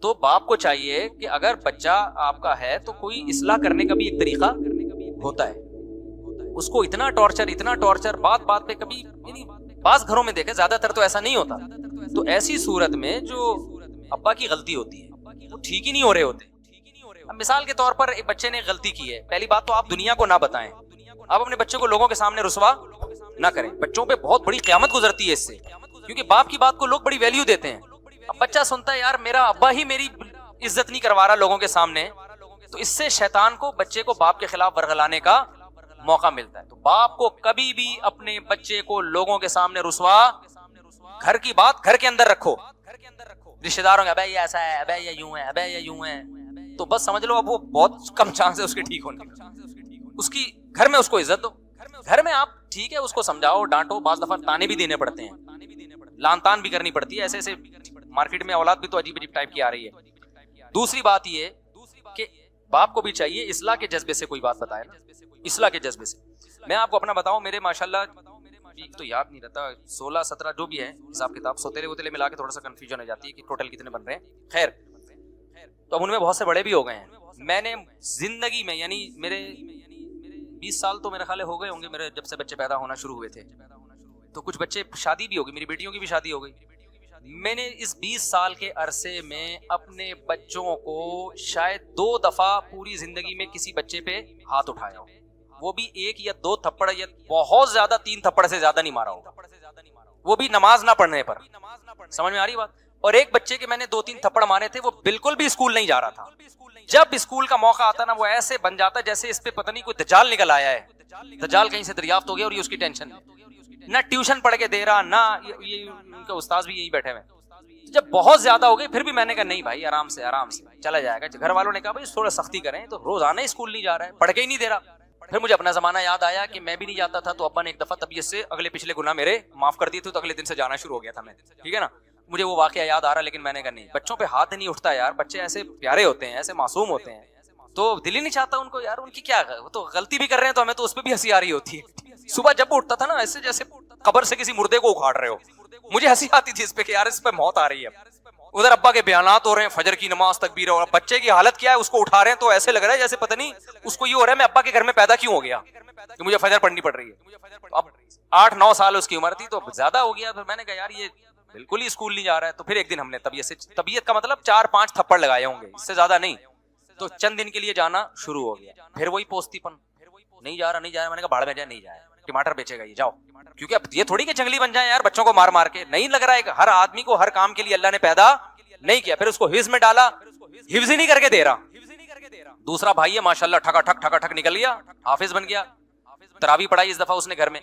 تو باپ کو چاہیے کہ اگر بچہ آپ کا ہے تو کوئی اصلاح کرنے کا بھی ایک طریقہ ہوتا ہے. اس کو اتنا ٹارچر بات بات پہ کبھی، یعنی بعض گھروں میں دیکھیں زیادہ تر تو ایسا نہیں ہوتا. تو ایسی صورت میں جو ابا کی غلطی ہوتی ہے وہ ٹھیک ہی نہیں ہو رہے ہوتے. اب مثال کے طور پر ایک بچے نے غلطی کی ہے، پہلی بات تو آپ دنیا کو نہ بتائیں، آپ اپنے بچے کو لوگوں کے سامنے رسوا نہ کریں. بچوں پہ بہت بڑی قیامت گزرتی ہے اس سے، کیونکہ باپ کی بات کو لوگ بڑی ویلیو دیتے ہیں. اب بچہ سنتا ہے یار میرا ابا ہی میری عزت نہیں کروا رہا لوگوں کے سامنے، تو اس سے شیطان کو بچے کو باپ کے خلاف ورغلانے کا موقع ملتا ہے. تو باپ کو کبھی بھی اپنے بچے کو لوگوں کے سامنے رسوا، گھر کی بات گھر کے اندر رکھو. رشتہ داروں کا ابے یہ ایسا ہے، ابے یہ یوں ہے، ابے یہ یوں ہے، تو بس سمجھ لو اب وہ بہت کم چانس ہے اس کے ٹھیک ہونے کا. اس کی گھر میں اس کو عزت دو. گھر میں آپ ٹھیک ہے اس کو سمجھاؤ ڈانٹو، بعض دفعہ تانے بھی دینے پڑتے ہیں، لان تان بھی کرنی پڑتی ہے. ایسے ایسے مارکیٹ میں اولاد بھی تو عجیب عجیب ٹائپ کی آ رہی ہے. دوسری بات یہ کہ باپ کو بھی چاہیے اصلاح کے جذبے سے کوئی بات بتائے نا، اصلاح کے جذبے سے. میں آپ کو اپنا بتاؤں، میرے ماشاءاللہ تو یاد نہیں رہتا 16-17 جو بھی ہے حساب کتاب، سوتےلے وتیلے ملا کے تھوڑا سا کنفیوژن ہو جاتی ہے کہ ٹوٹل کتنے بن رہے ہیں. خیر، تو اب ان میں بہت سے بڑے بھی ہو گئے ہیں. میں نے زندگی میں یعنی میرے 20 سال تو میرے خیال ہو گئے ہوں گے میرے جب سے بچے پیدا ہونا شروع ہوئے تھے. تو کچھ بچے شادی بھی ہو گئی، میری بیٹیوں کی بھی شادی ہو گئی. میں نے اس 20 سال کے عرصے میں اپنے بچوں کو شاید 2 دفعہ پوری زندگی میں کسی بچے پہ ہاتھ اٹھایا ہو، وہ بھی 1 یا 2 تھپڑ، یا بہت زیادہ 3 تھپڑ سے زیادہ نہیں مارا ہوگا، وہ بھی نماز نہ پڑھنے پر. سمجھ میں آ رہی بات؟ اور ایک بچے کے میں نے 2-3 تھپڑ مارے تھے، وہ بالکل بھی اسکول نہیں جا رہا تھا. جب اسکول کا موقع آتا نا وہ ایسے بن جاتا جیسے اس پہ پتہ نہیں کوئی دجال نکل آیا ہے، دجال کہیں سے دریافت ہو گیا اور یہ اس کی ٹینشن. نہ ٹیوشن پڑھ کے دے رہا، نہ یہ ان کا استاد بھی یہی بیٹھے ہوئے. جب بہت زیادہ ہو گئی پھر بھی میں نے کہا نہیں بھائی آرام سے چلا جائے گا. گھر والوں نے کہا بھائی تھوڑا سختی کریں، تو روزانہ اسکول نہیں جا رہا ہے، پڑھ کے ہی نہیں دے رہا. پھر مجھے اپنا زمانہ یاد آیا کہ میں بھی نہیں جاتا تھا، تو ابا نے ایک دفعہ طبیعت سے اگلے پچھلے گناہ میرے معاف کر دیے تھے، تو اگلے دن سے جانا شروع ہو گیا تھا میں. ٹھیک ہے نا، مجھے وہ واقعہ یاد آ رہا، لیکن میں نے کہا نہیں، بچوں پہ ہاتھ نہیں اٹھتا یار. بچے ایسے پیارے ہوتے ہیں، ایسے معصوم ہوتے ہیں، تو دل ہی نہیں چاہتا ان کو یار، ان کی کیا، وہ تو غلطی بھی کر رہے ہیں تو ہمیں تو اس پہ بھی ہنسی آ رہی ہوتی ہے. صبح جب اٹھتا تھا نا ایسے جیسے قبر سے کسی مردے کو اکھاڑ رہے ہو، مجھے ہنسی آتی تھی اس پہ کہ یار اس پہ موت آ رہی ہے. ادھر ابا کے بیانات ہو رہے ہیں، فجر کی نماز، تکبیر، اور بچے کی حالت کیا ہے، اس کو اٹھا رہے ہیں تو ایسے لگ رہا ہے جیسے پتہ نہیں اس کو یہ ہو رہا ہے میں ابا کے گھر میں پیدا کیوں ہو گیا کہ مجھے فجر پڑھنی پڑ رہی ہے. اب 8-9 سال اس کی عمر تھی تو زیادہ ہو گیا. پھر میں نے کہا یار یہ بالکل ہی اسکول نہیں جا رہا ہے. تو پھر ایک دن ہم نے طبیعت کا مطلب 4-5 تھپڑ لگائے ہوں گے، اس سے زیادہ نہیں. تو چند دن کے لیے جانا شروع ہو گیا. پھر وہی پوستی پن، نہیں جا رہا. میں نے کہا بھاڑ میں جائے، نہیں جائے، ٹماٹر بیچے گا یہ، جاؤ. کیونکہ اب یہ تھوڑی کہ جنگلی بن جائیں یار بچوں کو مار مار کے. نہیں لگ رہا ہے کہ ہر آدمی کو ہر کام کے لیے اللہ نے پیدا نہیں کیا. پھر اس کو حفظ میں ڈالا، حفظ ہی نہیں کر کے دے رہا. دوسرا بھائی ہے ماشاءاللہ ٹھکا ٹھک نکل گیا، حافظ بن گیا. تراویح پڑھائی اس دفعہ اس نے گھر میں،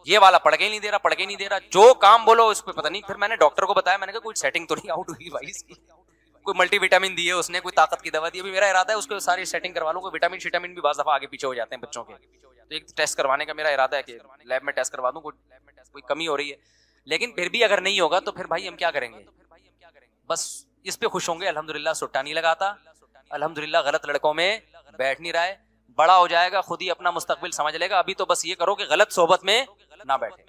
یہ والا پڑھ کے ہی نہیں دے رہا. جو کام بولو اس پہ پتہ نہیں. پھر میں نے ڈاکٹر کو بتایا، میں نے کہا کوئی سیٹنگ تو نہیں آؤٹ ہوئی بھائی اس کی، کوئی ملٹی وٹامن دی ہے اس نے، کوئی طاقت کی دوا دی. ابھی میرا ارادہ ہے اس کو ساری سیٹنگ کروا لوں. کوئی وٹامن بھی بعض دفعہ آگے پیچھے ہو جاتے ہیں بچوں کے، تو ایک ٹیسٹ کروانے کا میرا ارادہ ہے کہ لیب میں ٹیسٹ کروا دوں کوئی کمی ہو رہی ہے. لیکن پھر بھی اگر نہیں ہوگا تو پھر بھائی ہم کیا کریں گے؟ بس اس پہ خوش ہوں گے الحمدللہ. سٹا نہیں لگاتا الحمدللہ، غلط لڑکوں میں بیٹھ نہیں رہا ہے. بڑا ہو جائے گا خود ہی اپنا مستقبل سمجھ لے گا. ابھی تو بس یہ کرو کہ غلط صحبت میں نہ بیٹھے.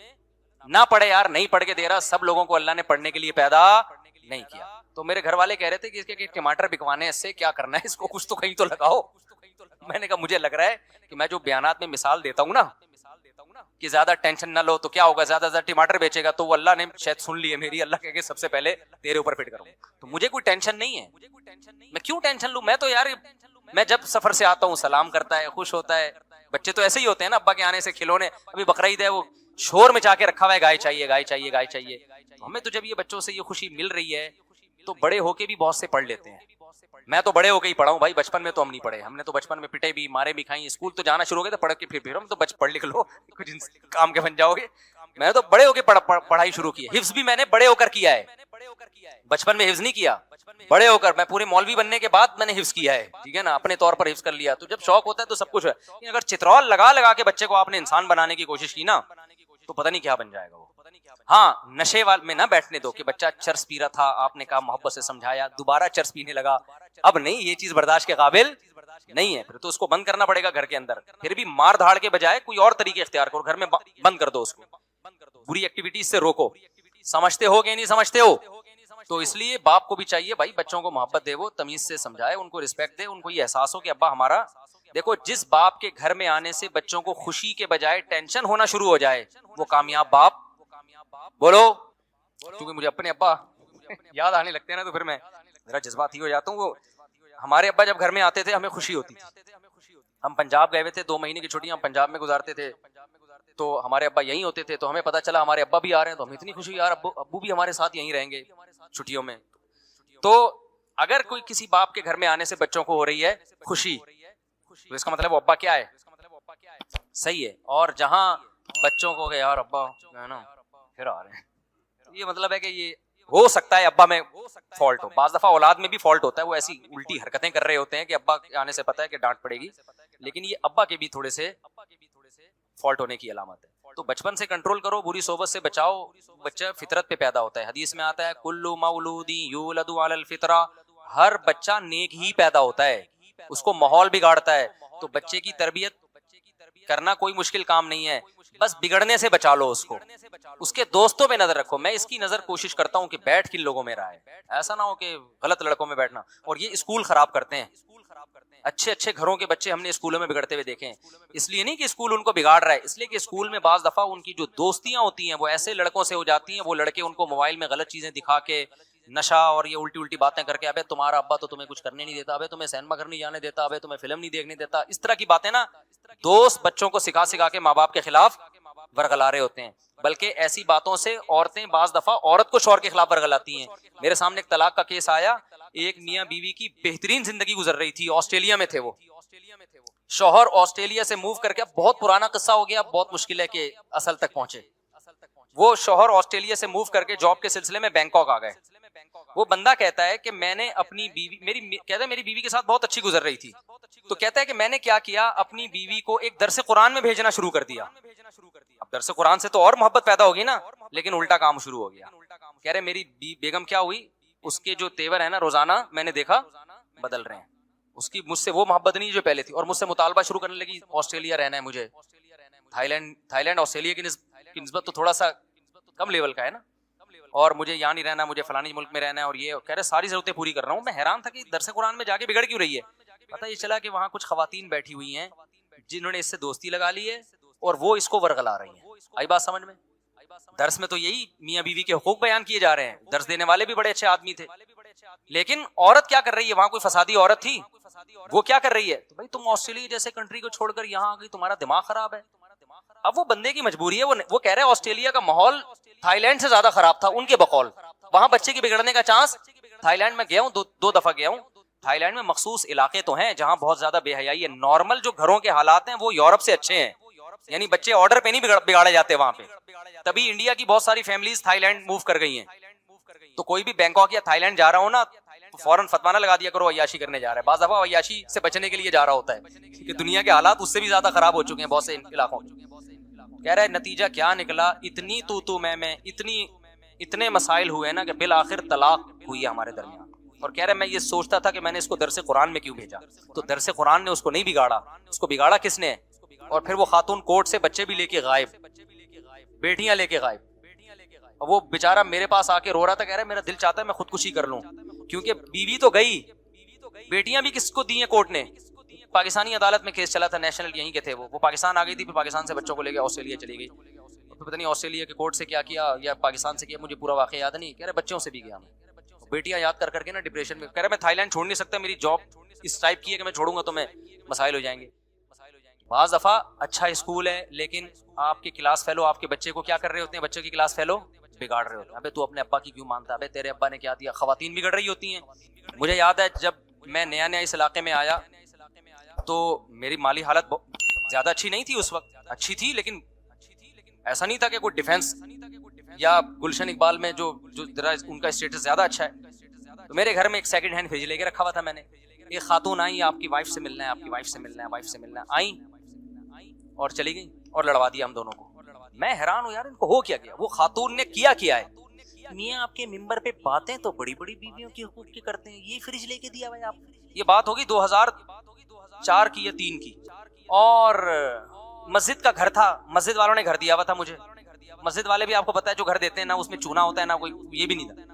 نہ پڑھے یار، نہیں پڑھ کے دے رہا. سب لوگوں کو اللہ نے پڑھنے کے لیے پیدا نہیں کیا. تو میرے گھر والے کہہ رہے تھے کہ اس کے ٹماٹر بکوانے اس سے کیا کرنا ہے، اس کو کچھ تو کہیں تو لگاؤ. میں نے کہا مجھے لگ رہا ہے کہ میں جو بیانات میں مثال دیتا ہوں نا کہ زیادہ ٹینشن نہ لو تو کیا ہوگا، زیادہ زیادہ ٹماٹر بیچے گا، تو وہ اللہ نے شاید سن لی ہے میری. اللہ کہے کہ سب سے پہلے تیرے اوپر فٹ کروں. تو مجھے کوئی ٹینشن نہیں ہے، میں کیوں ٹینشن لوں؟ میں تو یار میں جب سفر سے آتا ہوں سلام کرتا ہے، خوش ہوتا ہے. بچے تو ایسے ہی ہوتے ہیں نا، ابا کے آنے سے کھلونے. ابھی بقرعید ہے، وہ شور مچا کے رکھا ہوا ہے، گائے چاہیے گائے چاہیے گائے چاہیے. ہمیں تو جب یہ بچوں سے یہ خوشی مل رہی ہے تو بڑے ہو کے بھی بہت سے پڑھ لیتے ہیں. میں تو بڑے ہو کے ہی پڑھا ہوں بھائی، بچپن میں تو ہم نہیں پڑھے. ہم نے تو بچپن میں پٹے بھی، مارے بھی کھائیں. اسکول تو جانا شروع ہو گیا تھا پڑھ کے، پھر ہم تو پڑھ لکھ لو کچھ کام کے بن جاؤ گے. میں تو بڑے ہو کے پڑھائی شروع کی ہے. حفظ بھی میں نے بڑے ہو کر کیا ہے، بچپن میں حفظ نہیں کیا. بڑے ہو کر میں پورے مولوی بننے کے بعد میں نے حفظ کیا ہے. ٹھیک ہے نا، اپنے طور پر حفظ کر لیا. تو جب شوق ہوتا ہے تو سب کچھ ہے. اگر چترول لگا کے بچے کو آپ نے انسان بنانے کی کوشش کی نا تو پتہ نہیں کیا بن جائے گا وہ. ہاں، نشے میں نہ بیٹھنے دو کہ بچہ چرس پی رہا تھا، آپ نے کہا محبت سے سمجھایا، دوبارہ چرس پینے لگا. اب نہیں، یہ چیز برداشت کے قابل نہیں ہے. پھر تو اس کو بند کرنا پڑے گا گھر کے اندر. پھر بھی مار دھاڑ کے بجائے کوئی اور طریقے اختیار کرو، گھر میں بند کر دو اس کو. بری ایکٹیویٹیز سے روکو. سمجھتے ہو کہ نہیں سمجھتے ہو؟ تو اس لیے باپ کو بھی چاہیے بھائی بچوں کو محبت دے، وہ تمیز سے سمجھائے، ان کو رسپیکٹ دے، ان کو یہ احساس ہو کہ ابا ہمارا. دیکھو جس باپ کے گھر میں آنے سے بچوں کو خوشی کے بجائے ٹینشن ہونا شروع ہو جائے وہ کامیاب باپ. بولو. کیونکہ مجھے اپنے ابا یاد آنے لگتے ہیں نا تو پھر میں ذرا جذباتی ہو جاتا ہوں. وہ ہمارے ابا جب گھر میں آتے تھے ہمیں خوشی ہوتی تھی. ہم پنجاب گئے ہوئے تھے، 2 مہینے کی چھٹیاں ہم پنجاب میں گزارتے تھے، تو ہمارے ابا یہیں ہوتے تھے، تو ہمیں پتا چلا ہمارے ابا بھی آ رہے ہیں تو ہمیں اتنی خوشی، یار ابو بھی ہمارے ساتھ یہیں رہیں گے چھٹیوں میں. تو اگر کوئی کسی باپ کے گھر میں آنے سے بچوں کو ہو رہی ہے خوشی تو اس کا مطلب وہ ابا کیا ہے، صحیح ہے. اور جہاں بچوں کو کہ یار ابا ہے نا پھر آ رہے ہیں، یہ مطلب ہے کہ یہ ہو سکتا ہے ابا میں فالٹ ہو. بعض دفعہ اولاد میں بھی فالٹ ہوتا ہے، وہ ایسی الٹی حرکتیں کر رہے ہوتے ہیں کہ ابا کے آنے سے پتا ہے کہ ڈانٹ پڑے گی، لیکن یہ ابا کے بھی تھوڑے سے فالٹ ہونے کی علامت ہے. تو بچپن سے کنٹرول کرو، بری صحبت سے بچاؤ. بچہ فطرت پہ پیدا ہوتا ہے، حدیث میں آتا ہے کل مولود یولد علی الفطرہ، ہر بچہ نیک ہی پیدا ہوتا ہے، اس کو ماحول بگاڑتا ہے. تو بچے کی تربیت کرنا کوئی مشکل کام نہیں ہے، بس بگڑنے سے بچا لو اس کو. اس کے دوستوں پہ نظر رکھو. میں اس کی نظر کوشش کرتا ہوں کہ بیٹھ کن لوگوں میں رہا ہے، ایسا نہ ہو کہ غلط لڑکوں میں بیٹھنا. اور یہ اسکول خراب کرتے ہیں، اچھے اچھے گھروں کے بچے ہم نے اسکولوں میں بگڑتے ہوئے دیکھے ہیں. اس لیے نہیں کہ اسکول ان کو بگاڑ رہا ہے، اس لیے کہ اسکول میں بعض دفعہ ان کی جو دوستیاں ہوتی ہیں وہ ایسے لڑکوں سے ہو جاتی ہیں، وہ لڑکے ان کو موبائل میں غلط چیزیں دکھا کے، نشہ اور یہ الٹی الٹی باتیں کر کے، ابے تمہارا ابا تو تمہیں کچھ کرنے نہیں دیتا، ابے تمہیں سینما گھر نہیں جانے دیتا، ابے تمہیں فلم نہیں دیکھنے دیتا، اس طرح کی باتیں نا دوست بچوں کو سکھا سکھا کے ماں باپ کے خلاف ورغلا رہے ہوتے ہیں. بلکہ ایسی باتوں سے عورتیں بعض دفعہ عورت کو شوہر کے خلاف ورغلاتی ہیں. میرے سامنے ایک طلاق کا کیس آیا، ایک میاں بیوی کی بہترین زندگی گزر رہی تھی، آسٹریلیا میں تھے وہ. شوہر آسٹریلیا سے موو کر کے، بہت پرانا قصہ ہو گیا، بہت مشکل ہے کہ اصل تک پہنچے. وہ شوہر آسٹریلیا سے موو کر کے جاب کے سلسلے میں بینکاک آ گئے. وہ بندہ کہتا ہے کہ میں نے اپنی بیوی کہتا ہے میری بیوی کے ساتھ بہت اچھی گزر رہی تھی، تو کہتا ہے کہ میں نے کیا کیا، اپنی بیوی کو ایک درس قرآن میں بھیجنا شروع کر دیا. اب درس قرآن سے تو اور محبت پیدا ہوگی نا، لیکن الٹا کام شروع ہو گیا. کہہ رہے میری بیگم کیا ہوئی، اس کے جو تیور ہے نا روزانہ میں نے دیکھا بدل رہے ہیں. اس کی مجھ سے وہ محبت نہیں جو پہلے تھی، اور مجھ سے مطالبہ شروع کرنے لگی آسٹریلیا رہنا ہے مجھے. تھائی لینڈ آسٹریلیا کی نسبت تو تھوڑا سا کم لیول کا ہے نا، اور مجھے یہاں نہیں رہنا، مجھے فلانی ملک میں رہنا ہے. اور یہ کہہ رہے ساری ضرورتیں پوری کر رہا ہوں. میں حیران تھا کہ درس قرآن میں جا کے بگڑ کیوں رہی ہے. پتہ یہ چلا کہ وہاں کچھ خواتین بیٹھی ہوئی ہیں جنہوں نے اس سے دوستی لگا لی ہے اور وہ اس کو ورغلا رہی ہیں. آئی بات سمجھ میں؟ درس میں تو یہی میاں بیوی کے حقوق بیان کیے جا رہے ہیں، درس دینے والے بھی بڑے اچھے آدمی تھے، لیکن عورت کیا کر رہی ہے، وہاں کوئی فسادی عورت تھی، وہ کیا کر رہی ہے، تو بھائی تم آسٹریلیا جیسے کنٹری کو چھوڑ کر یہاں آ گئی، تمہارا دماغ خراب ہے. اب وہ بندے کی مجبوری ہے، وہ کہہ رہے آسٹریلیا کا ماحول تھائی لینڈ سے زیادہ خراب تھا ان کے بقول. وہاں بچے کی بگڑنے کا چانس، تھائی لینڈ میں گیا ہوں، دو دفعہ گیا ہوں. تھائی لینڈ میں مخصوص علاقے تو ہیں جہاں بہت زیادہ بے حیائی ہے. نارمل جو گھروں کے حالات ہیں وہ یورپ سے اچھے ہیں، یعنی بچے آرڈر پہ نہیں بگاڑے جاتے وہاں پہ. تبھی انڈیا کی بہت ساری فیملیز تھائی لینڈ موو کر گئی ہیں. تو کوئی بھی بینکاک یا تھائی لینڈ جا رہا ہو نا تو فوراً فتوا نہ لگا دیا کرو عیاشی کرنے جا رہا ہے. بعض دفعہ عیاشی سے بچنے کے لیے جا رہا ہوتا ہے کہ دنیا کے حالات اس سے بھی زیادہ خراب ہو چکے ہیں بہت سے علاقوں میں. کہہ رہا ہے نتیجہ کیا نکلا، اتنی تو میں اتنے مسائل ہوئے نا کہ بالآخر طلاق ہوئی ہے ہمارے درمیان. اور کہہ رہا ہے میں یہ سوچتا تھا کہ میں نے اس کو درس قرآن میں کیوں بھیجا. تو درس قرآن نے اس کو نہیں بگاڑا، اس کو بگاڑا کس نے؟ اور پھر وہ خاتون کورٹ سے بچے بھی لے کے غائب، بیٹیاں لے کے غائب. وہ بیچارہ میرے پاس آ کے رو رہا تھا، کہہ رہا ہے میرا دل چاہتا ہے میں خودکشی کر لوں، کیونکہ بیوی تو گئی، بیٹیاں بھی کس کو دی ہیں کورٹ نے. پاکستانی عدالت میں کیس چلا تھا، نیشنل یہیں کے تھے، وہ پاکستان آ گئی تھی، پھر پاکستان سے بچوں کو لے کے آسٹریلیا چلی گئی. پتہ نہیں آسٹریلیا کے کورٹ سے کیا یا پاکستان سے کیا، مجھے پورا واقعہ یاد نہیں. کہہ رہے بچوں سے بھی گیا میں، بیٹیاں یاد کر کے نا ڈپریشن میں. کہہ رہے میں تھائی لینڈ چھوڑ نہیں سکتا، میری جاب اس ٹائپ کی ہے کہ میں چھوڑوں گا تو میں مسائل ہو جائیں گے. بعض دفعہ اچھا اسکول ہے لیکن آپ کے کلاس فیلو آپ کے بچے کو کیا کر رہے ہوتے ہیں، بچوں کی کلاس فیلو بگاڑ رہے ہوتے ہیں. ابے تو اپنے ابا کی کیوں مانتا، ابے تیرے ابا نے کیا دیا. خواتین بگڑ رہی ہوتی ہیں. مجھے یاد ہے جب میں نیا اس علاقے میں آیا تو میری مالی حالت زیادہ اچھی نہیں تھی اس وقت، اچھی تھی لیکن ایسا نہیں تھا کہ کوئی ڈیفینس یا گلشن اقبال میں جو ان کا اسٹیٹس زیادہ اچھا ہے. تو میرے گھر میں ایک سیکنڈ ہینڈ فریج لے کے رکھا ہوا تھا میں نے. ایک خاتون آئی، آپ کی وائف سے ملنا ہے، آپ کی وائف سے ملنا ہے، وائف سے ملنا ہے. آئیں اور چلی گئی اور لڑوا دیا ہم دونوں کو. میں حیران ہوں یار ان کو ہو کیا گیا. وہ خاتون نے کیا ہے، میاں آپ کے ممبر پہ باتیں تو بڑی بڑی بیویوں کی حقوق کی کرتے ہیں، یہ فریج لے کے دیا بھائی آپ. یہ بات ہوگی 2004 کی یا 3 کی، اور مسجد کا گھر تھا، مسجد والوں نے گھر دیا ہوا تھا مجھے. مسجد والے بھی آپ کو پتا ہے جو گھر دیتے ہیں نا اس میں چونا ہوتا ہے نا کوئی، یہ بھی نہیں تھا.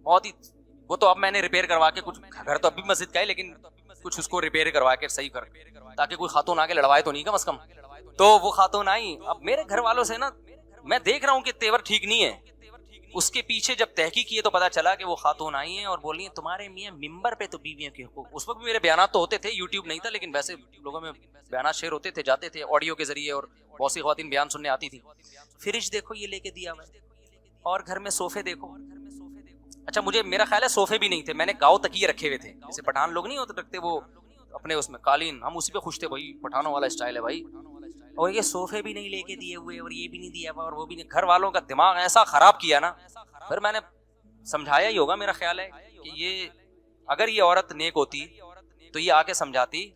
بہت ہی. وہ تو اب میں نے ریپیئر کروا کے کچھ, گھر تو اب بھی مسجد کا ہے لیکن کچھ اس کو ریپیئر کروا کے صحیح کر, تاکہ کوئی خاتون آ کے لڑوائے تو نہیں کم از کم. تو وہ خاتون آئی. اب میرے گھر والوں سے نا میں دیکھ رہا ہوں کہ تیور ٹھیک نہیں ہے. اس کے پیچھے جب تحقیق کیے تو پتا چلا کہ وہ خاتون آئی ہیں اور بولی ہیں تمہارے میاں ممبر پہ تو بیویوں کے حقوق. اس وقت بھی میرے بیانات تو ہوتے تھے, یوٹیوب نہیں تھا, لیکن ویسے لوگوں میں بیانات شیئر ہوتے تھے, جاتے تھے آڈیو کے ذریعے, اور بہت سی خواتین بیان سننے آتی تھی. فریج دیکھو یہ لے کے دیا ہوا ہے, اور گھر میں صوفے دیکھو. اچھا مجھے میرا خیال ہے صوفے بھی نہیں تھے, میں نے گاؤ تکیے رکھے ہوئے تھے, جیسے پٹھان لوگ نہیں ہوتے رکھتے وہ اپنے اس میں قالین, ہم اسی پہ خوش تھے بھائی, پٹھانوں والا اسٹائل ہے بھائی. اور یہ صوفے بھی نہیں لے کے دیے ہوئے, اور یہ بھی نہیں دیا ہوا, اور وہ بھی نہیں. گھر والوں کا دماغ ایسا خراب کیا نا. پھر میں نے سمجھایا ہی ہوگا, میرا خیال ہے کہ یہ اگر یہ عورت نیک ہوتی تو یہ آ کے سمجھاتی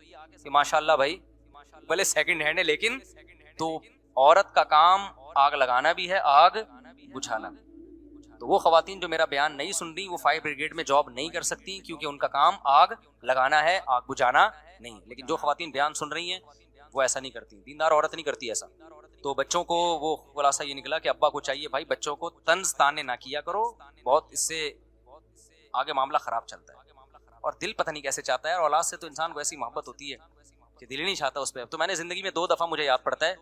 کہ ماشاءاللہ بھائی, بھلے سیکنڈ ہینڈ ہے لیکن تو عورت کا کام آگ لگانا بھی ہے, آگ بجھانا. تو وہ خواتین جو میرا بیان نہیں سن رہی وہ فائر بریگیڈ میں جاب نہیں کر سکتی, کیونکہ ان کا کام آگ لگانا ہے, آگ بجھانا نہیں. لیکن جو خواتین بیان سن رہی ہیں وہ ایسا نہیں کرتی, دیندار عورت نہیں کرتی ایسا. تو بچوں کو وہ خلاصہ یہ نکلا کہ ابا کو چاہیے بھائی بچوں کو طنز تانے نہ کیا کرو, بہت اس سے آگے معاملہ خراب چلتا ہے. اور دل پتہ نہیں کیسے چاہتا ہے, اور اولاد سے تو انسان کو ایسی محبت ہوتی ہے کہ دل ہی نہیں چاہتا اس پہ. تو میں نے زندگی میں 2 دفعہ مجھے یاد پڑتا ہے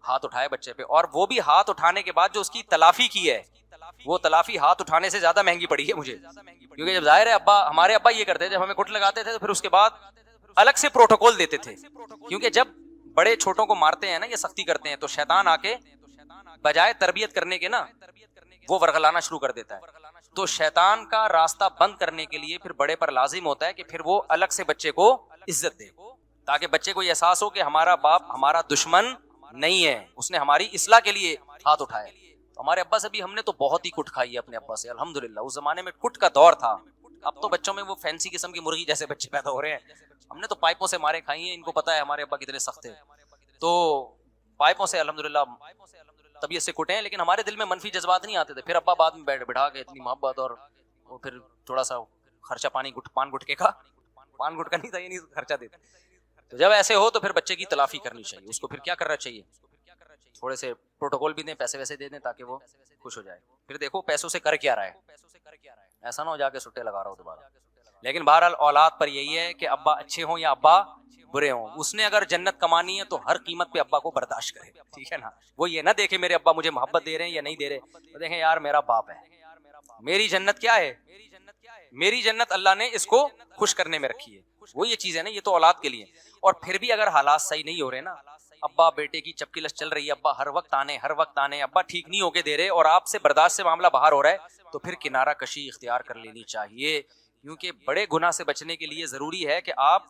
ہاتھ اٹھائے بچے پہ, اور وہ بھی ہاتھ اٹھانے کے بعد جو اس کی تلافی کی ہے وہ تلافی ہاتھ اٹھانے سے زیادہ مہنگی پڑی ہے مجھے. کیونکہ جب ظاہر ہے ابا, ہمارے ابا یہ کرتے تھے, جب ہمیں کٹ لگاتے تھے تو پھر اس کے بعد الگ سے پروٹوکول دیتے تھے. کیونکہ جب بڑے چھوٹوں کو مارتے ہیں نا, یہ سختی کرتے ہیں, تو شیطان آ کے بجائے تربیت کرنے کے نا وہ ورغلانا شروع کر دیتا ہے. تو شیطان کا راستہ بند کرنے کے لیے پھر بڑے پر لازم ہوتا ہے کہ پھر وہ الگ سے بچے کو عزت دے, تاکہ بچے کو یہ احساس ہو کہ ہمارا باپ ہمارا دشمن نہیں ہے, اس نے ہماری اصلاح کے لیے ہاتھ اٹھایا. ہمارے ابا سے بھی ہم نے تو بہت ہی کٹ کھائی ہے اپنے ابا سے, الحمدللہ. اس زمانے میں کٹ کا دور تھا, اب تو بچوں میں وہ فینسی قسم کی مرغی جیسے بچے پیدا ہو رہے ہیں. ہم نے تو پائپوں سے مارے کھائی ہیں, ان کو پتا ہے ہمارے ابا کتنے سخت ہیں. تو پائپوں سے الحمدللہ طبیعت سے کٹے ہیں, لیکن ہمارے دل میں منفی جذبات نہیں آتے تھے. پھر ابا بعد میں بٹھا کے اتنی محبت, اور وہ پھر تھوڑا سا خرچہ پان گٹکے کا, پان گٹکا نہیں تھا, یہ نہیں خرچہ دیتے. تو جب ایسے ہو تو پھر بچے کی تلافی کرنی چاہیے. اس کو پھر کیا کرنا چاہیے, تھوڑے سے پروٹوکول بھی دیں, پیسے ویسے دے دیں تاکہ وہ خوش ہو جائے. پھر دیکھو پیسوں سے کر کیا رہا ہے, ایسا نہ ہو جا کے سٹے لگا رہا ہو دوبارہ. لیکن بہرحال اولاد پر یہی ہے کہ ابا اچھے ہوں یا ابا برے ہوں, اس نے اگر جنت کمانی ہے تو ہر قیمت پہ ابا کو برداشت کرے, ٹھیک ہے نا. وہ یہ نہ دیکھے میرے ابا مجھے محبت دے رہے ہیں یا نہیں دے رہے, تو دیکھیں یار میرا باپ ہے, میری جنت کیا ہے, میری جنت اللہ نے اس کو خوش کرنے میں رکھی ہے. وہ یہ چیز ہے نا, یہ تو اولاد کے لیے. اور پھر بھی اگر حالات صحیح نہیں ہو رہے نا, ابا بیٹے کی چپکی لش چل رہی ہے, ابا ہر وقت آنے, ابا ٹھیک نہیں ہو کے دے رہے, اور آپ سے برداشت سے معاملہ باہر ہو رہا ہے, تو پھر کنارہ کشی اختیار کر لینی چاہیے. کیونکہ بڑے گناہ سے بچنے کے لیے ضروری ہے کہ آپ,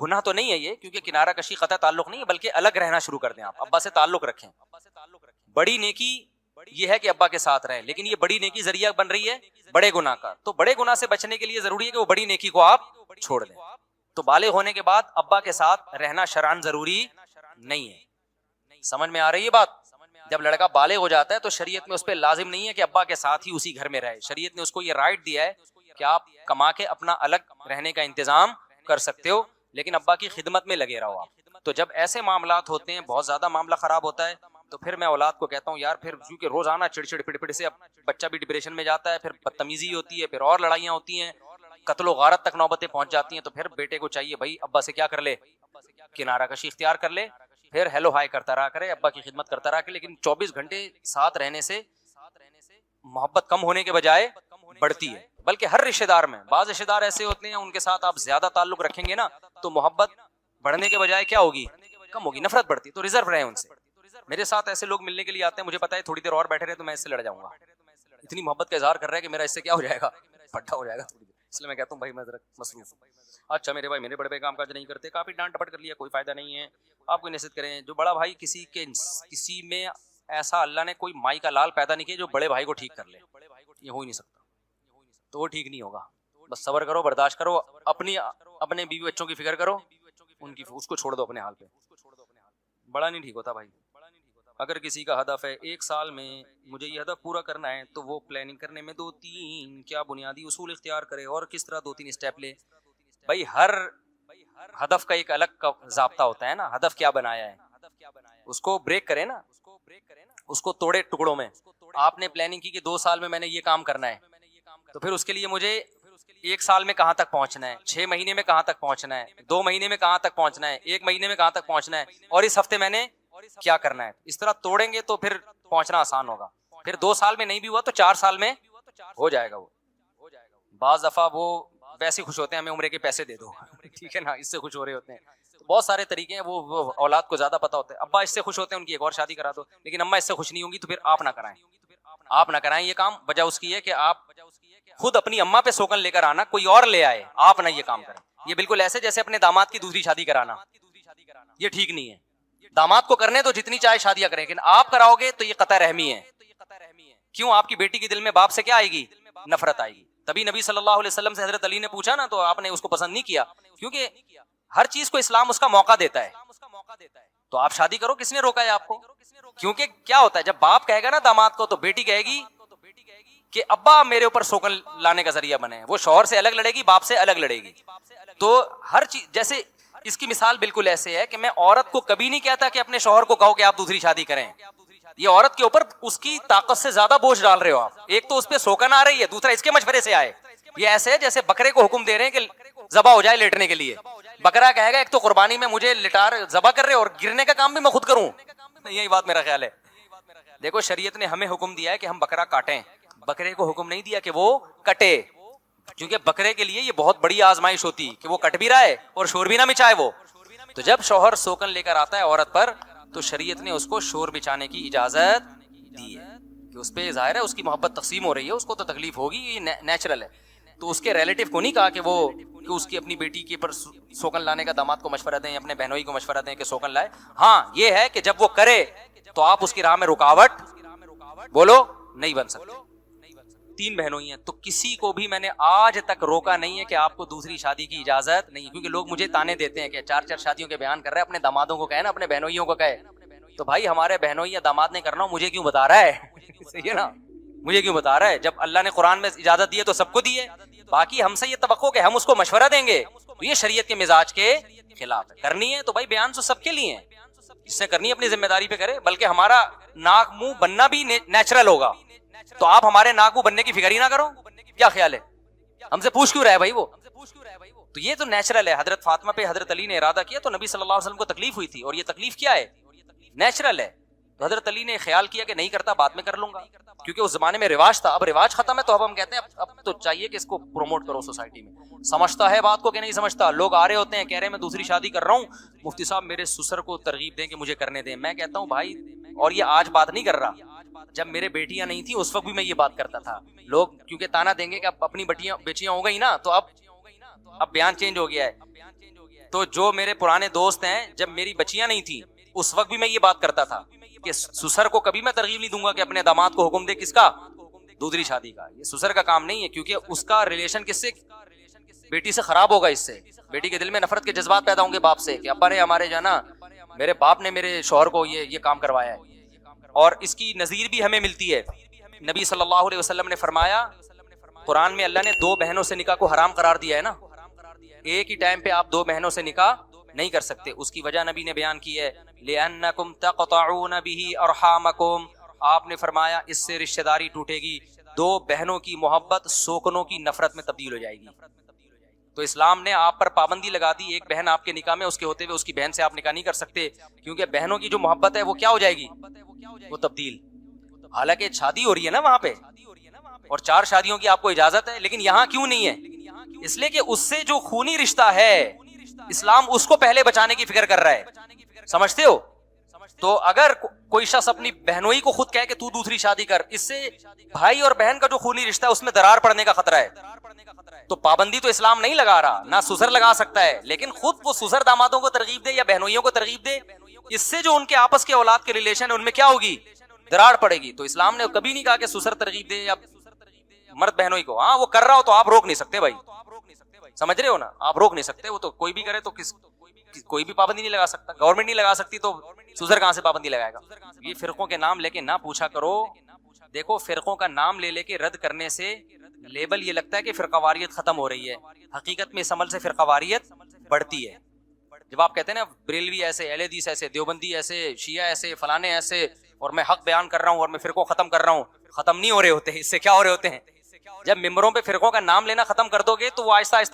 گناہ تو نہیں ہے یہ, کیونکہ کنارہ کشی قطع تعلق نہیں ہے, بلکہ الگ رہنا شروع کر دیں. آپ ابا سے تعلق رکھیں. بڑی نیکی یہ ہے کہ ابا کے ساتھ رہیں, لیکن یہ بڑی نیکی ذریعہ بن رہی ہے بڑے گناہ کا. تو بڑے گناہ سے بچنے کے لیے ضروری ہے کہ وہ بڑی نیکی کو آپ چھوڑ دیں. تو بالغ ہونے کے بعد ابا کے ساتھ رہنا شرعاً ضروری نہیں ہے. سمجھ میں آ رہی ہے بات. جب لڑکا بالغ ہو جاتا ہے تو شریعت میں اس پہ لازم نہیں ہے کہ ابا کے ساتھ ہی اسی گھر میں رہے. شریعت نے اس کو یہ رائٹ دیا ہے کہ آپ کما کے اپنا الگ رہنے کا انتظام کر سکتے ہو, لیکن ابا کی خدمت میں لگے رہو آپ. تو جب ایسے معاملات ہوتے ہیں, بہت زیادہ معاملہ خراب ہوتا ہے, تو پھر میں اولاد کو کہتا ہوں یار پھر کیونکہ روزانہ چڑچڑ پڑ سے اب بچہ بھی ڈپریشن میں جاتا ہے, پھر بدتمیزی ہوتی ہے, پھر اور لڑائیاں ہوتی ہیں, قتل و غارت تک نوبتیں پہنچ جاتی ہیں. تو پھر بیٹے کو چاہیے بھائی ابا سے کیا کر لے, کنارہ کشی اختیار کر لے, پھر ہیلو ہائی کرتا رہا کرے, ابا کی خدمت کرتا رہا کرے. لیکن 24 گھنٹے ساتھ رہنے سے محبت کم ہونے کے بجائے بڑھتی ہے. بلکہ ہر رشتہ دار میں, بعض رشتہ دار ایسے ہوتے ہیں ان کے ساتھ آپ زیادہ تعلق رکھیں گے نا تو محبت بڑھنے کے بجائے کیا ہوگی, کم ہوگی, نفرت بڑھتی. تو ریزرو رہیں ان سے. میرے ساتھ ایسے لوگ ملنے کے لیے آتے ہیں, مجھے پتا ہے تھوڑی دیر اور بیٹھے رہے تو میں اس سے لڑ جاؤں گا, اتنی محبت کا اظہار کر رہا ہے کہ میرا اس سے کیا ہو جائے گا, پھٹا ہو جائے گا تھوڑی دیر. اس لیے میں کہتا ہوں بھائی میں ذرا مصروف ہوں. اچھا میرے بھائی میرے بڑے بھائی کام کاج نہیں کرتے, کافی ڈانٹ ڈپٹ کر لیا, کوئی فائدہ نہیں ہے. آپ کوئی نصیحت کریں. جو بڑا بھائی کسی میں ایسا اللہ نے کوئی مائی کا لال پیدا نہیں کیا جو بڑے بھائی کو ٹھیک کر لے, یہ ہو ہی نہیں سکتا. تو وہ ٹھیک نہیں ہوگا. بس صبر کرو, برداشت کرو, اپنے بیوی بچوں کی فکر کرو, ان کی اس کو چھوڑ دو اپنے حال پہ. بڑا نہیں ٹھیک ہوتا بھائی. اگر کسی کا ہدف ہے 1 سال میں مجھے یہ ہدف پورا کرنا ہے, تو وہ پلاننگ کرنے میں 2-3 کیا بنیادی اصول اختیار کرے اور کس طرح 2-3 اسٹیپ لے. بھائی ہر ہدف کا ایک الگ کا ضابطہ ہوتا ہے نا, ہدف کیا بنایا ہے اس کو بریک کرے نا, اس کو توڑے ٹکڑوں میں. آپ نے پلاننگ کی کہ 2 سال میں میں نے یہ کام کرنا ہے, تو تو پھر اس کے لیے مجھے 1 سال میں کہاں تک پہنچنا ہے, 6 مہینے میں کہاں تک پہنچنا ہے, 2 مہینے میں کہاں تک پہنچنا ہے, 1 مہینے میں کہاں تک پہنچنا ہے, اور اس ہفتے میں نے کیا کرنا ہے. اس طرح توڑیں گے تو پھر پہنچنا آسان ہوگا. پھر 2 سال میں نہیں بھی ہوا تو 4 سال میں ہو جائے گا. وہ بعض دفعہ وہ ویسے خوش ہوتے ہیں ہمیں عمرے کے پیسے دے دو, ٹھیک ہے نا, اس سے خوش ہو رہے ہوتے ہیں. بہت سارے طریقے ہیں, وہ اولاد کو زیادہ پتا ہوتا ہے. ابا اس سے خوش ہوتے ہیں ان کی ایک اور شادی کرا دو, لیکن اماں اس سے خوش نہیں ہوں گی تو پھر آپ نہ کرائیں, آپ نہ کرائیں یہ کام. وجہ اس کی ہے کہ آپ خود اپنی اماں پہ سوکن لے کر آنا, کوئی اور لے آئے, آپ نہ یہ کام کریں. یہ بالکل ایسے جیسے اپنے داماد کی دوسری شادی کرانا, یہ ٹھیک نہیں ہے. داماد کو کرنے تو جتنی چاہے شادیاں کریں, لیکن آپ کراؤ گے تو یہ قطع رحمی ہے. کیوں؟ آپ کی بیٹی کے دل میں باپ سے کیا آئے گی؟ نفرت آئے گی. تبھی نبی صلی اللہ علیہ وسلم سے حضرت علی نے پوچھا نا, تو آپ نے اس کو پسند نہیں کیا, کیونکہ ہر چیز کو اسلام اس کا موقع دیتا ہے. تو آپ شادی کرو, کس نے روکا ہے آپ کو؟ کیونکہ کیا ہوتا ہے جب باپ کہے گا نا داماد کو, تو بیٹی کہے گی کہ ابا میرے اوپر سوکن لانے کا ذریعہ بنے. وہ شوہر سے الگ لڑے گی, باپ سے الگ لڑے گی. تو ہر چیز, جیسے اس کی مثال بالکل ایسے ہے کہ میں عورت کو کبھی نہیں کہتا کہ اپنے شوہر کو کہو کہ آپ دوسری شادی کریں. یہ عورت کے اوپر اس کی طاقت سے زیادہ بوجھ ڈال رہے ہو آپ. ایک تو اس پہ سوکن آ رہی ہے, دوسرا اس کے مشورے سے آئے. یہ ایسے ہے جیسے بکرے کو حکم دے رہے ہیں کہ ذبح ہو جائے لیٹنے کے لیے. بکرا کہے گا ایک تو قربانی میں مجھے لٹار ذبح کر رہے اور گرنے کا کام بھی میں خود کروں. یہی بات میرا خیال ہے. دیکھو شریعت نے ہمیں حکم دیا ہے کہ ہم بکرا کاٹیں, بکرے کو حکم نہیں دیا کہ وہ کٹے, کیونکہ بکرے کے لیے یہ بہت بڑی آزمائش ہوتی کہ وہ کٹ بھی رہا ہے اور شور بھی نہ مچائے وہ. تو جب شوہر سوکن لے کر آتا ہے عورت پر, تو شریعت نے اس کو شور بچانے کی اجازت دی ہے کہ اس پہ ظاہر ہے اس کی محبت تقسیم ہو رہی ہے, اس کو تو تکلیف ہوگی, یہ نیچرل ہے. تو اس کے ریلیٹیو کو نہیں کہا کہ اس کی اپنی بیٹی کے پر سوکن لانے کا داماد کو مشورہ دیں, اپنے بہنوئی کو مشورہ دیں کہ سوکن لائے. ہاں یہ ہے کہ جب وہ کرے تو آپ اس کی راہ میں رکاوٹ بولو نہیں بن سکتے. 3 بہنوئی ہیں, تو کسی کو بھی میں نے آج تک روکا نہیں ہے کہ آپ کو دوسری شادی کی اجازت نہیں, کیونکہ لوگ مجھے تانے دیتے ہیں کہ 4 شادیوں کے بیان کر رہے ہیں, اپنے دامادوں کو کہے نا, اپنے بہنوئیوں کو کہے. تو بھائی ہمارے بہنوئی یا داماد نے کرنا ہو, مجھے کیوں بتا رہا ہے؟ صحیح ہے نا, مجھے کیوں بتا رہا ہے؟ جب اللہ نے قرآن میں اجازت دی ہے تو سب کو دی ہے. باقی ہم سے یہ توقع کہ ہم اس کو مشورہ دیں گے, تو یہ شریعت کے مزاج کے خلاف ہے. کرنی ہے تو بھائی بیان تو سب کے لیے ہیں, جس سے کرنی ہے اپنی ذمہ داری پہ کرے. بلکہ ہمارا ناک منہ بننا بھی نیچرل ہوگا, تو آپ ہمارے ناک منہ بننے کی فکر ہی نہ کرو. کیا خیال ہے؟ ہم سے پوچھ کیوں رہا ہے بھائی وہ؟ تو یہ تو نیچرل ہے. حضرت فاطمہ پہ حضرت علی نے ارادہ کیا تو نبی صلی اللہ علیہ وسلم کو تکلیف ہوئی تھی, اور یہ تکلیف کیا ہے؟ نیچرل ہے. تو حضرت علی نے خیال کیا کہ نہیں کرتا, بعد میں کر لوں گا, کیونکہ اس زمانے میں رواج تھا. اب رواج ختم ہے تو اب ہم کہتے ہیں اب تو چاہیے کہ اس کو پروموٹ کرو سوسائٹی میں. سمجھتا ہے بات کو کہ نہیں سمجھتا. لوگ آ رہے ہوتے ہیں کہہ رہے ہیں میں دوسری شادی کر رہا ہوں, مفتی صاحب میرے سسر کو ترغیب دیں کہ مجھے کرنے دیں. میں کہتا ہوں بھائی, اور یہ آج بات نہیں کر رہا, جب میرے بیٹیاں نہیں تھیں اس وقت بھی میں یہ بات کرتا تھا. لوگ کیونکہ تانا دیں گے کہ اب اپنی بیٹیاں ہو گئی نا, تو اب بیان چینج ہو گیا ہے. تو جو میرے پرانے دوست ہیں, جب میری بچیاں نہیں تھیں اس وقت بھی میں یہ بات کرتا تھا کہ سسر کو کبھی میں ترغیب نہیں دوں گا کہ اپنے داماد کو حکم دے کس کا؟ دوسری شادی کا. یہ سسر کا کام نہیں ہے, کیونکہ اس کا ریلیشن کس سے؟ بیٹی سے خراب ہوگا. اس سے بیٹی کے دل میں نفرت کے جذبات پیدا ہوں گے باپ سے کہ ابا نے ہمارے جو ہے نا, میرے باپ نے میرے شوہر کو یہ کام کروایا ہے. اور اس کی نظیر بھی ہمیں ملتی ہے. نبی صلی اللہ علیہ وسلم نے فرمایا, قرآن میں اللہ نے 2 بہنوں سے نکاح کو حرام قرار دیا ہے نا. ایک ہی ٹائم پہ آپ 2 بہنوں سے نکاح نہیں کر سکتے. اس کی وجہ نبی نے بیان کی ہے, لِأَنَّكُمْ تَقْطَعُونَ بِهِ أَرْحَامَكُمْ. آپ نے فرمایا اس سے رشتہ داری ٹوٹے گی. 2 بہنوں کی محبت سوکنوں کی نفرت میں تبدیل ہو جائے گی. تو اسلام نے آپ پر پابندی لگا دی, ایک بہن آپ کے نکاح میں, اس کے ہوتے ہوئے اس کی بہن سے آپ نکاح نہیں کر سکتے, کیونکہ بہنوں کی جو محبت ہے وہ کیا ہو جائے گی؟ وہ تبدیل. حالانکہ شادی ہو رہی ہے نا وہاں پہ, اور 4 شادیوں کی آپ کو اجازت ہے, لیکن یہاں کیوں نہیں ہے؟ اس لیے کہ اس سے جو خونی رشتہ ہے اسلام اس کو پہلے بچانے کی فکر کر رہا ہے. سمجھتے ہو؟ تو اگر کوئی شخص اپنی بہنوئی کو خود کہے کہ تو دوسری شادی کر, اس سے بھائی اور بہن کا جو خونی رشتہ ہے اس میں درار پڑنے کا خطرہ ہے. تو پابندی تو اسلام نہیں لگا رہا, نہ سسر لگا سکتا ہے, لیکن خود وہ سسر دامادوں کو ترغیب دے یا بہنوئیوں کو ترغیب دے, اس سے جو ان کے آپس کے اولاد کے ریلیشن ہے ان میں کیا ہوگی؟ درار پڑے گی. تو اسلام نے کبھی نہیں کہا کہ سسر ترغیب دے یا مرد بہنوئی کو. ہاں وہ کر رہا ہو تو آپ روک نہیں سکتے بھائی, سمجھ رہے ہو نا, آپ روک نہیں سکتے. وہ تو کوئی بھی کرے تو کوئی بھی پابندی نہیں لگا سکتا. گورنمنٹ نہیں لگا سکتی تو سسر کہاں سے پابندی لگائے گا؟ یہ فرقوں کے نام لے کے نہ پوچھا کرو. دیکھو فرقوں کا نام لے کے رد کرنے سے لیبل یہ لگتا ہے کہ فرقہ واریت ختم ہو رہی ہے. حقیقت میں اس عمل سے فرقہ واریت بڑھتی ہے. جب آپ کہتے ہیں نا بریلوی ایسے, اہل حدیث ایسے, دیوبندی ایسے, شیعہ ایسے, فلانے ایسے, اور میں حق بیان کر رہا ہوں اور میں فرقوں ختم کر رہا ہوں, ختم نہیں ہو رہے ہوتے. اس سے کیا ہو رہے ہوتے ہیں؟ جب ممبروں پہ فرقوں کا نام لینا ختم کر دو گے تو وہ آہستہ آہستہ